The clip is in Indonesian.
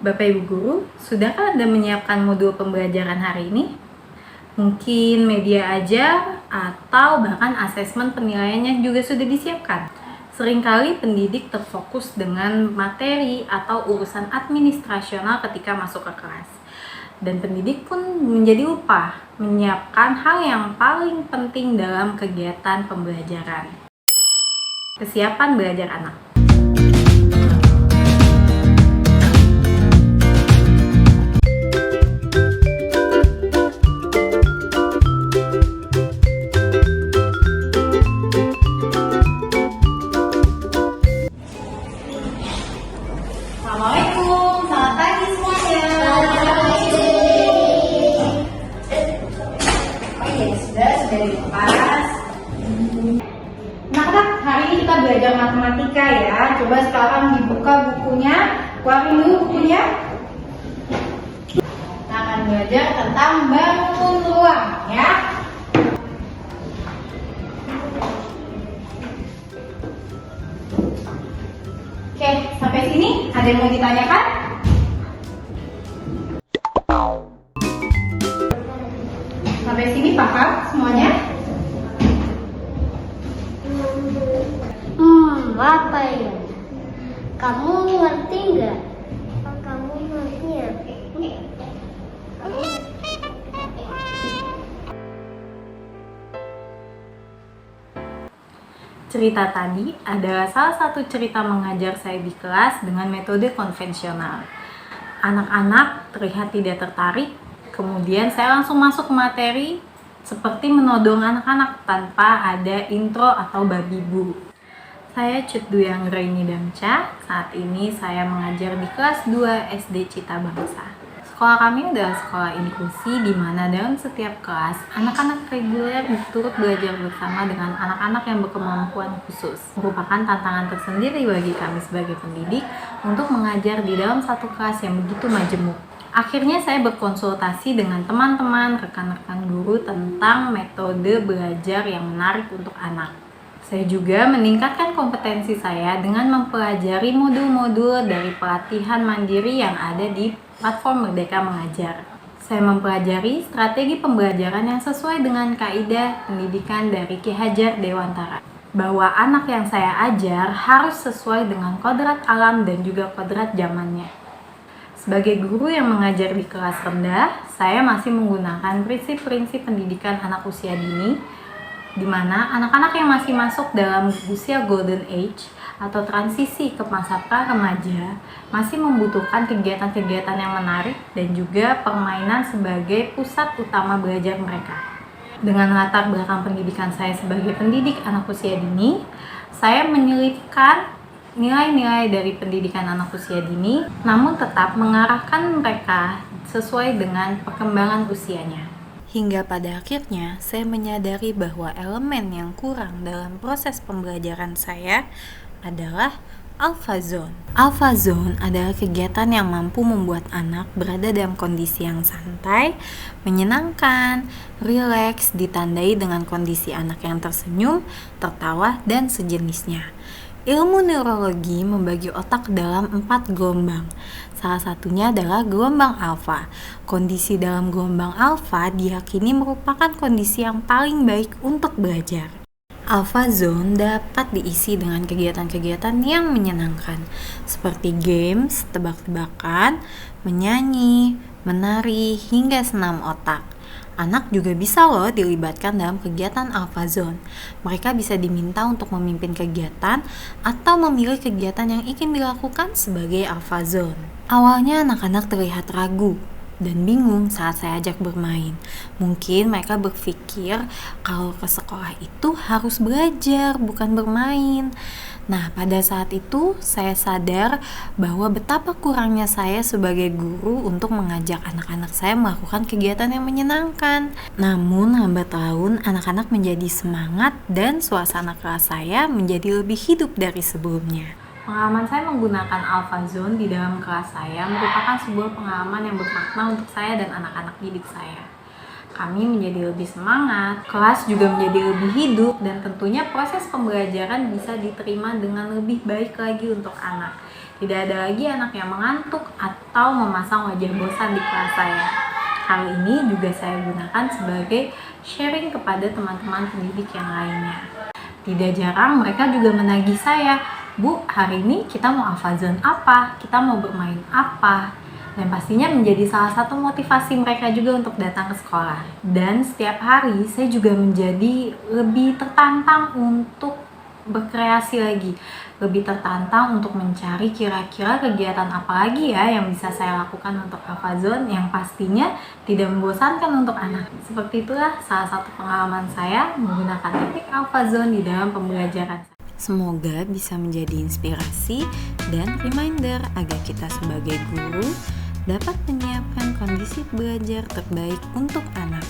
Bapak Ibu Guru, sudahkah Anda menyiapkan modul pembelajaran hari ini? Mungkin media ajar atau bahkan asesmen penilaiannya juga sudah disiapkan. Seringkali pendidik terfokus dengan materi atau urusan administrasional ketika masuk ke kelas. Dan pendidik pun menjadi lupa menyiapkan hal yang paling penting dalam kegiatan pembelajaran. Kesiapan belajar anak. Assalamualaikum, selamat pagi semuanya. Sudah di kelas. Anak-anak, hari ini kita belajar matematika ya. Coba sekarang dibuka bukunya, keluarin dulu bukunya. Kita akan belajar tentang bangun ruang ya. Oke, sampai sini ada yang mau ditanyakan? Sampai sini paham semuanya? Apa ya? Kamu ngerti nggak? Kamu ngerti ya? Cerita tadi adalah salah satu cerita mengajar saya di kelas dengan metode konvensional. Anak-anak terlihat tidak tertarik, kemudian saya langsung masuk ke materi seperti menodong anak-anak tanpa ada intro atau babi bu. Saya Cut Duyang Raini Damca, saat ini saya mengajar di kelas 2 SD Cita Bangsa. Sekolah kami adalah sekolah inklusi di mana dalam setiap kelas, anak-anak reguler turut belajar bersama dengan anak-anak yang berkemampuan khusus. Merupakan tantangan tersendiri bagi kami sebagai pendidik untuk mengajar di dalam satu kelas yang begitu majemuk. Akhirnya saya berkonsultasi dengan teman-teman, rekan-rekan guru tentang metode belajar yang menarik untuk anak. Saya juga meningkatkan kompetensi saya dengan mempelajari modul-modul dari pelatihan mandiri yang ada di platform Merdeka Mengajar. Saya mempelajari strategi pembelajaran yang sesuai dengan kaidah pendidikan dari Ki Hajar Dewantara. Bahwa anak yang saya ajar harus sesuai dengan kodrat alam dan juga kodrat zamannya. Sebagai guru yang mengajar di kelas rendah, saya masih menggunakan prinsip-prinsip pendidikan anak usia dini, di mana anak-anak yang masih masuk dalam usia golden age atau transisi ke masa pra-remaja masih membutuhkan kegiatan-kegiatan yang menarik dan juga permainan sebagai pusat utama belajar mereka. Dengan latar belakang pendidikan saya sebagai pendidik anak usia dini, saya menyelipkan nilai-nilai dari pendidikan anak usia dini, namun tetap mengarahkan mereka sesuai dengan perkembangan usianya. Hingga pada akhirnya, saya menyadari bahwa elemen yang kurang dalam proses pembelajaran saya adalah alpha zone. Alpha zone adalah kegiatan yang mampu membuat anak berada dalam kondisi yang santai, menyenangkan, rileks, ditandai dengan kondisi anak yang tersenyum, tertawa, dan sejenisnya. Ilmu neurologi membagi otak dalam 4 gelombang. Salah satunya adalah gelombang alfa. Kondisi dalam gelombang alfa diyakini merupakan kondisi yang paling baik untuk belajar. Alpha zone dapat diisi dengan kegiatan-kegiatan yang menyenangkan, seperti games, tebak-tebakan, menyanyi, menari, hingga senam otak. Anak juga bisa loh dilibatkan dalam kegiatan alpha zone. Mereka bisa diminta untuk memimpin kegiatan atau memilih kegiatan yang ingin dilakukan sebagai alpha zone. Awalnya anak-anak terlihat ragu dan bingung saat saya ajak bermain. Mungkin mereka berpikir kalau ke sekolah itu harus belajar, bukan bermain. Nah, pada saat itu saya sadar bahwa betapa kurangnya saya sebagai guru untuk mengajak anak-anak saya melakukan kegiatan yang menyenangkan. Namun, lambat laun anak-anak menjadi semangat dan suasana kelas saya menjadi lebih hidup dari sebelumnya. Pengalaman saya menggunakan alpha zone di dalam kelas saya merupakan sebuah pengalaman yang bermakna untuk saya dan anak-anak didik saya. Kami menjadi lebih semangat, kelas juga menjadi lebih hidup, dan tentunya proses pembelajaran bisa diterima dengan lebih baik lagi untuk anak. Tidak ada lagi anak yang mengantuk atau memasang wajah bosan di kelas saya. Hal ini juga saya gunakan sebagai sharing kepada teman-teman pendidik yang lainnya. Tidak jarang mereka juga menagih saya, "Bu, hari ini kita mau hafazan apa? Kita mau bermain apa?" Dan pastinya menjadi salah satu motivasi mereka juga untuk datang ke sekolah. Dan setiap hari saya juga menjadi lebih tertantang untuk berkreasi lagi, lebih tertantang untuk mencari kira-kira kegiatan apa lagi ya yang bisa saya lakukan untuk hafazon yang pastinya tidak membosankan untuk anak. Seperti itulah salah satu pengalaman saya menggunakan teknik hafazon di dalam pembelajaran. Semoga bisa menjadi inspirasi dan reminder agar kita sebagai guru dapat menyiapkan kondisi belajar terbaik untuk anak.